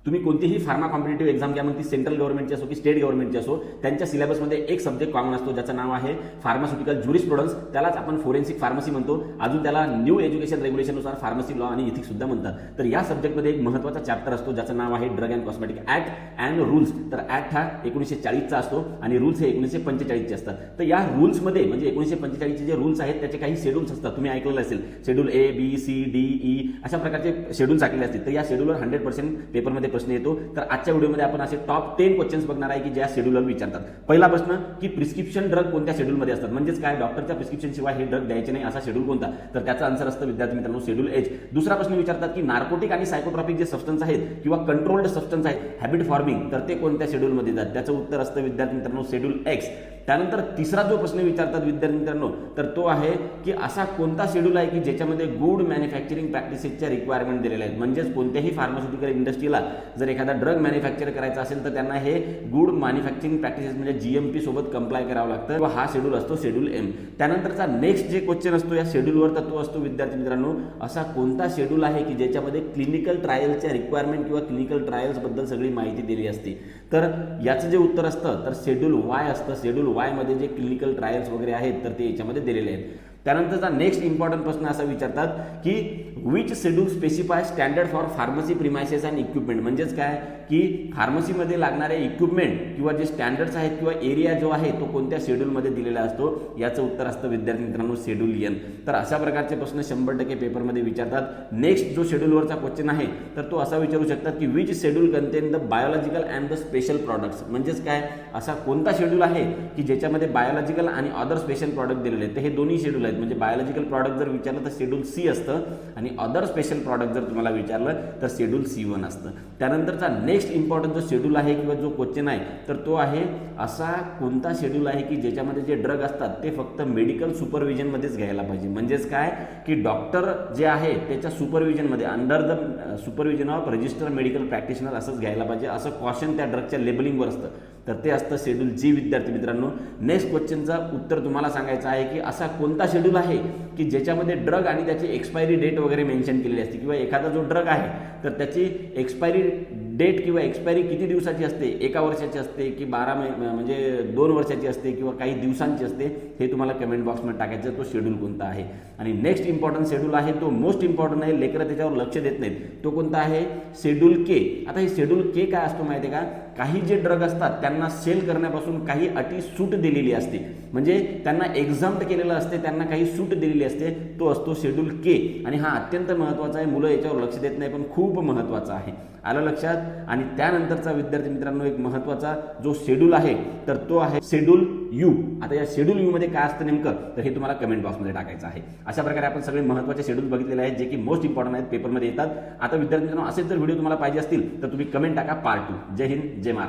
तुम्ही कोणतीही pharma competitive exam घ्या, मग ती सेंट्रल गव्हर्नमेंटची असो की स्टेट गव्हर्नमेंटची असो, त्यांच्या सिलेबसमध्ये एक सब्जेक्ट कॉमन असतो ज्याचं नाव आहे फार्मास्युटिकल ज्युरिस्प्रुडन्स. त्यालाच आपण फोरेन्सिक फार्मसी म्हणतो. अजून त्याला न्यू एज्युकेशन रेग्युलेशननुसार फार्मसी लॉ आणि इथिक्स सुद्धा म्हणतात. तर या सब्जेक्टमध्ये एक महत्त्वाचा चॅप्टर असतो ज्याचं नाव आहे drug and cosmetic act and rules. तर ऍक्ट हा 1940चा असतो आणि रूल्स हे 1945चे असतात. तर या रूल्समध्ये म्हणजे 1945चे जे रूल्स आहेत त्याचे काही शेड्यूल्स असतात. तुम्ही ऐकलेलं असेल, schedule A, B, C, D, E अशा प्रकारचे शेड्यूल्स टाकलेले असतील. तर या शेड्यूलवर 100% पेपरमध्ये प्रश्न येतो. तर आजच्या व्हिडिओमध्ये आपण असे टॉप 10 क्वेश्चन्स बघणार आहे की ज्या शेड्यूलवर विचारतात. पहिला प्रश्न की प्रिस्क्रिप्शन ड्रग कोणत्या शेड्यूलमध्ये असतात, म्हणजेच काय, डॉक्टरच्या प्रिस्क्रिप्शन शिवाय हे ड्रग द्यायचे नाही असा शेड्यूल कोणता. तर त्याचा आन्सर असतं विद्यार्थी मित्रांनो शेड्यूल H. दुसरा प्रश्न विचारतात की नार्कोटिक आणि सायकोट्रॉपिक जे सबस्टन्स आहेत किंवा कंट्रोल्ड सबस्टन्स आहेत हॅबिट फॉर्मिंग, तर ते कोणत्या शेड्यूलमध्ये येतात. त्याचं उत्तर असतं विद्यार्थी मित्रांनो शेड्यूल X. त्यानंतर तिसरा जो प्रश्न विचारतात विद्यार्थी मित्रांनो तर तो आहे की असा कोणता शेड्यूल आहे की ज्याच्यामध्ये गुड मॅन्युफॅक्चरिंग प्रॅक्टिसेसच्या रिक्वायरमेंट दिलेल्या आहेत. म्हणजेच कोणत्याही फार्मास्युटिकल इंडस्ट्रीला जर एखादा ड्रग मॅन्युफॅक्चर करायचा असेल तर त्यांना हे गुड मॅन्युफॅक्चरिंग प्रॅक्टिसेस म्हणजे GMP सोबत कंप्लाय करावं लागतं. किंवा हा शेड्यूल असतो शेड्यूल M. त्यानंतरचा नेक्स्ट जे क्वेश्चन असतो या शेड्यूलवर तर तो असतो विद्यार्थी मित्रांनो असा कोणता शेड्यूल आहे की ज्याच्यामध्ये क्लिनिकल ट्रायलच्या रिक्वायरमेंट किंवा क्लिनिकल ट्रायल्स बद्दल सगळी माहिती दिली असते. तर याचं जे उत्तर असतं तर शेड्यूल Y असतं. शेड्यूल Y मध्ये जे क्लिनिकल ट्रायल्स वगैरे आहेत तर ते याच्यामध्ये दिलेले आहेत. त्यानंतरचा नेक्स्ट इम्पॉर्टंट प्रश्न असा विचारतात की which schedule specify standard for pharmacy premises and equipment, म्हणजेच काय की फार्मसीमध्ये लागणारे इक्विपमेंट किंवा जे स्टँडर्ड्स आहेत किंवा एरिया जो आहे तो कोणत्या शेड्यूलमध्ये दिलेला असतो. याचं उत्तर असतं विद्यार्थी मित्रांनो शेड्यूल N. तर अशा प्रकारचे प्रश्न 100% पेपरमध्ये विचारतात. नेक्स्ट जो शेड्यूलवरचा क्वेश्चन आहे तर तो असा विचारू शकतात की which schedule content the biological and the special products, म्हणजेच काय असा कोणता शेड्यूल आहे की ज्याच्यामध्ये बायोलॉजिकल आणि अदर स्पेशल प्रॉडक्ट दिलेले आहेत. तर हे दोन्ही शेड्यूल आहेत. म्हणजे बायोलॉजिकल प्रॉडक्ट जर विचारलं तर शेड्यूल C असतं आणि अदर स्पेशल प्रॉडक्ट जर तुम्हाला विचारलं तर शेड्यूल C1 असतं. त्यानंतरचा नेक्स्ट इम्पॉर्टंट जो शेड्यूल आहे किंवा जो क्वेश्चन आहे तर तो आहे असा कोणता शेड्यूल आहे की ज्याच्यामध्ये जे ड्रग असतात ते फक्त मेडिकल सुपरविजनमध्येच घ्यायला पाहिजे. म्हणजेच काय की डॉक्टर जे आहे त्याच्या सुपरविजनमध्ये under the supervision of register medical practitioner असंच घ्यायला पाहिजे असं कॉशन त्या ड्रगच्या लेबलिंगवर असतं. तर ते असतं शेड्यूल G विद्यार्थी मित्रांनो. नेक्स्ट क्वेश्चनचा उत्तर तुम्हाला सांगायचं आहे की असा कोणता शेड्यूल आहे की ज्याच्यामध्ये ड्रग आणि त्याची एक्सपायरी डेट वगैरे मेन्शन केलेली असते किंवा एखादा जो ड्रग आहे तर त्याची एक्सपायरी डेट किंवा एक्सपायरी किती दिवसाची असते, 1 वर्षाची असते की 12 म्हणजे 2 वर्षाची असते किंवा काही दिवसांची असते, हे तुम्हाला कमेंट बॉक्समध्ये टाकायचं तो शेड्यूल कोणता आहे. आणि नेक्स्ट इम्पॉर्टंट शेड्यूल आहे तो मोस्ट इम्पॉर्टंट आहे, लेकरं त्याच्यावर लक्ष देत नाहीत, तो कोणता आहे शेड्यूल K. आता हे शेड्यूल K काय असतो माहिती आहे का, काही जे ड्रग असतात त्यांना सेल करण्यापासून काही अटी सूट दिलेली असते, म्हणजे त्यांना एक्झाम्प्ट केलेलं असते, त्यांना काही सूट दिलेली असते, तो असतो शेड्यूल K. आणि हा अत्यंत महत्त्वाचा आहे, मुलं याच्यावर लक्ष देत नाही पण खूप महत्त्वाचा आहे. आलं लक्षात. आणि त्यानंतरचा विद्यार्थी मित्रांनो एक महत्त्वाचा जो शेड्यूल आहे तर तो आहे शेड्यूल U. आता या शेड्यूल U मध्ये काय असतं नेमकं तर हे तुम्हाला कमेंट बॉक्समध्ये टाकायचं आहे. अशा प्रकारे आपण सगळे महत्त्वाचे शेड्यूल बघितलेले आहेत जे की मोस्ट इम्पॉर्टंट आहेत, पेपरमध्ये येतात. आता विद्यार्थी मित्रांनो असेच जर व्हिडिओ तुम्हाला पाहिजे असतील तर तुम्ही कमेंट टाका पार्ट 2. जय हिंद, जय महाराष्ट्र.